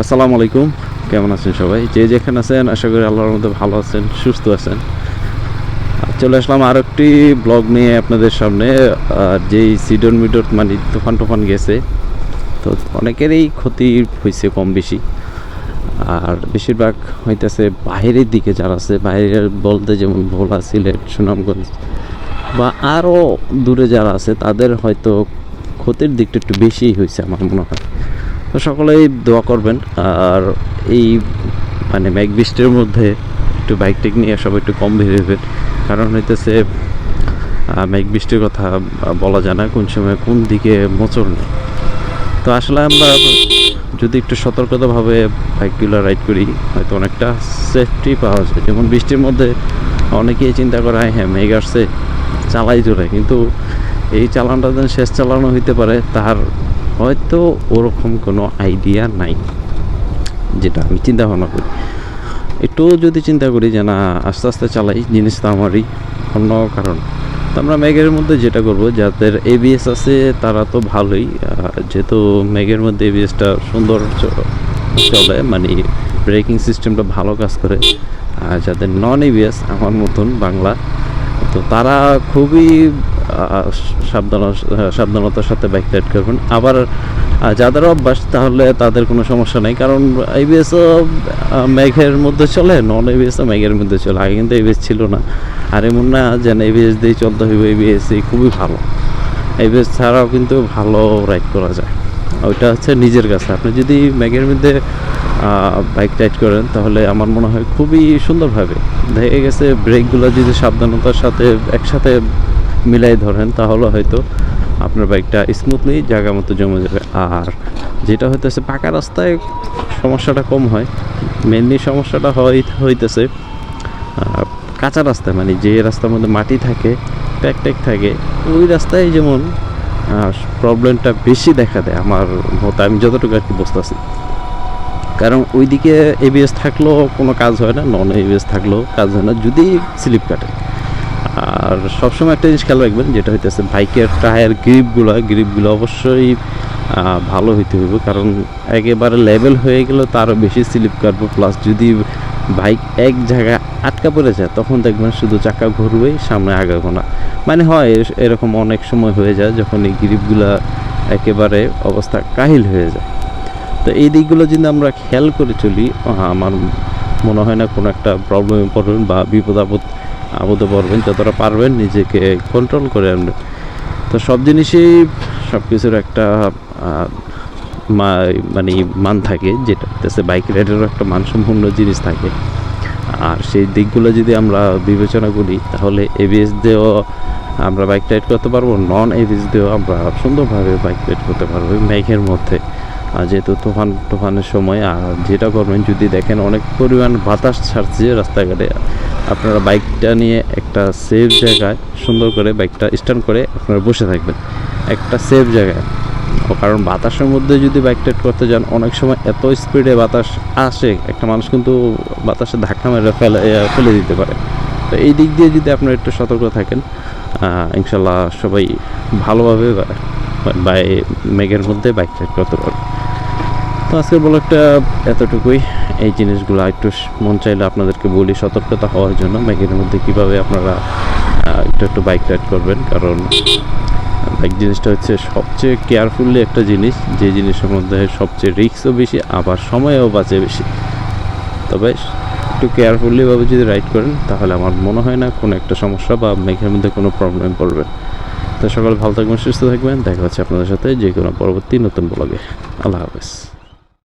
আসসালামু আলাইকুম, কেমন আছেন সবাই? যে যেখানে আছেন আশা করি আল্লাহর মধ্যে ভালো আছেন, সুস্থ আছেন। চলে আসলাম আর একটি ব্লগ নিয়ে আপনাদের সামনে। যেই সিডন মিডর মানে তুফান টুফান গেছে, তো অনেকেরই ক্ষতি হয়েছে কম বেশি। আর বেশিরভাগ হইতেছে বাইরের দিকে যারা আছে, বাইরের বলতে যেমন ভোলা, সিলেট, সুনামগঞ্জ বা আরও দূরে যারা আছে, তাদের হয়তো ক্ষতির দিকটা একটু বেশিই হয়েছে আমার মনে হয়। তো সকলেই দোয়া করবেন। আর এই মানে মেঘ বৃষ্টির মধ্যে একটু বাইক টেক নিয়ে সবাই একটু কম বেরোবেন, কারণ হইতেছে মেঘ বৃষ্টির কথা বলা যায় না কোন সময় কোন দিকে মোচড় নেয়। তো আসলে আমরা যদি একটু সতর্কতাভাবে বাইকগুলো রাইড করি, হয়তো অনেকটা সেফটি পাওয়া যায়। যেমন বৃষ্টির মধ্যে অনেকেই চিন্তা করে হ্যাঁ মেঘ আসছে চালাই চলে, কিন্তু এই চালানটা যেন শেষ চালানো হইতে পারে তার হয়তো ওরকম কোনো আইডিয়া নাই, যেটা আমি চিন্তা ভাবনা করি। একটু যদি চিন্তা করি যে না আস্তে আস্তে চালাই, জিনিস তো আমারই, অন্য কারণ। তো আমরা মেঘের মধ্যে যেটা করব, যাদের এবিএস আছে তারা তো ভালোই, যেহেতু মেঘের মধ্যে এবিএসটা সুন্দর চলে, মানে ব্রেকিং সিস্টেমটা ভালো কাজ করে। আর যাদের নন এবিএস আমার মতন বাংলা, তো তারা খুবই সাবধানতার সাথে বাইক রাইড করবেন। আবার যাদের অভ্যাস তাহলে তাদের কোনো সমস্যা নেই, কারণ এবিএসও মেঘের মধ্যে চলে, নন এবিএসও মেঘের মধ্যে চলে। আগে কিন্তু এবিএস ছিল না, আর এমন না যেন এবিএস দিয়েই চলতে হইবে। এবিএসই খুবই ভালো, এবিএস ছাড়াও কিন্তু ভালো রাইড করা যায়। ওইটা হচ্ছে নিজের কাছে। আপনি যদি মেঘের মধ্যে বাইক রাইড করেন তাহলে আমার মনে হয় খুবই সুন্দরভাবে দেখা গেছে, ব্রেকগুলো যদি সাবধানতার সাথে একসাথে মিলাই ধরেন তাহলে হয়তো আপনার বাইকটা স্মুথলি জায়গা মতো জমে যাবে। আর যেটা হইতেছে পাকা রাস্তায় সমস্যাটা কম হয়, মেনলি সমস্যাটা হইতেছে কাঁচা রাস্তায়, মানে যে রাস্তার মধ্যে মাটি থাকে, প্যাক ট্যাক থাকে, ওই রাস্তায় যেমন প্রবলেমটা বেশি দেখা দেয় আমার মতো, আমি যতটুকু আর কি বুঝতেছি। কারণ ওইদিকে এবিএস থাকলেও কোনো কাজ হয় না, নন এবিএস থাকলেও কাজ হয় না যদি স্লিপ কাটে। আর সবসময় একটা জিনিস খেয়াল রাখবেন, যেটা হইতেছে বাইকের টায়ার গ্রিপগুলো অবশ্যই ভালো হইতে হবে, কারণ একেবারে লেভেল হয়ে গেলে তারও বেশি স্লিপ কাটবে। প্লাস যদি বাইক এক জায়গায় আটকা পড়ে যায় তখন দেখবেন শুধু চাকা ঘুরবেই, সামনে আগাবো না। মানে হয় এরকম অনেক সময় হয়ে যায় যখন এই গ্রিপগুলা একেবারে অবস্থা কাহিল হয়ে যায়। তো এই দিকগুলো যদি আমরা খেয়াল করে চলি, আমার মনে হয় না কোনো একটা প্রবলেমে পড়বেন বা আপদে পড়বেন। যতটা পারবেন নিজেকে কন্ট্রোল করে আনবেন। তো সব জিনিসই সব কিছুর একটা মানে মান থাকে, যেটা হচ্ছে বাইক রাইডেরও একটা মানসম্পন্ন জিনিস থাকে। আর সেই দিকগুলো যদি আমরা বিবেচনা করি তাহলে এবিএস দিয়েও আমরা বাইক রাইড করতে পারবো, নন এবিএস দিয়েও আমরা সুন্দরভাবে বাইক রাইড করতে পারবো মেঘের মধ্যে। যেহেতু তুফানের সময়, আর যেটা করবেন যদি দেখেন অনেক পরিমাণ বাতাস ছাড়ছে রাস্তাঘাটে, আপনারা বাইকটা নিয়ে একটা সেফ জায়গায় সুন্দর করে বাইকটা স্ট্যান্ড করে আপনারা বসে থাকবেন একটা সেফ জায়গায়। কারণ বাতাসের মধ্যে যদি বাইক রাইড করতে যান অনেক সময় এত স্পিডে বাতাস আসে, একটা মানুষ কিন্তু বাতাসে ধাক্কা মেরে ফেলে দিতে পারে। তো এই দিক দিয়ে যদি আপনারা একটু সতর্ক থাকেন, ইনশাল্লাহ সবাই ভালোভাবে মেঘের মধ্যে বাইক রাইড করতে পারবে। তো আজকের ব্লগটা এতটুকুই। এই জিনিসগুলো একটু মন চাইলে আপনাদেরকে বলি সতর্কতা হওয়ার জন্য, মেঘের মধ্যে কীভাবে আপনারা একটু বাইক রাইড করবেন। কারণ বাইক জিনিসটা হচ্ছে সবচেয়ে কেয়ারফুললি একটা জিনিস, যে জিনিসের মধ্যে সবচেয়ে রিস্কও বেশি, আবার সময়ও বাঁচে বেশি। তবে একটু কেয়ারফুলিভাবে যদি রাইড করেন তাহলে আমার মনে হয় না কোনো একটা সমস্যা বা মেঘের মধ্যে কোনো প্রবলেম পড়বে। তো সকালে ভালো থাকবেন, সুস্থ থাকবেন, দেখা হচ্ছে আপনাদের সাথে যে কোনো পরবর্তী নতুন ব্লগে। আল্লাহ হাফেজ।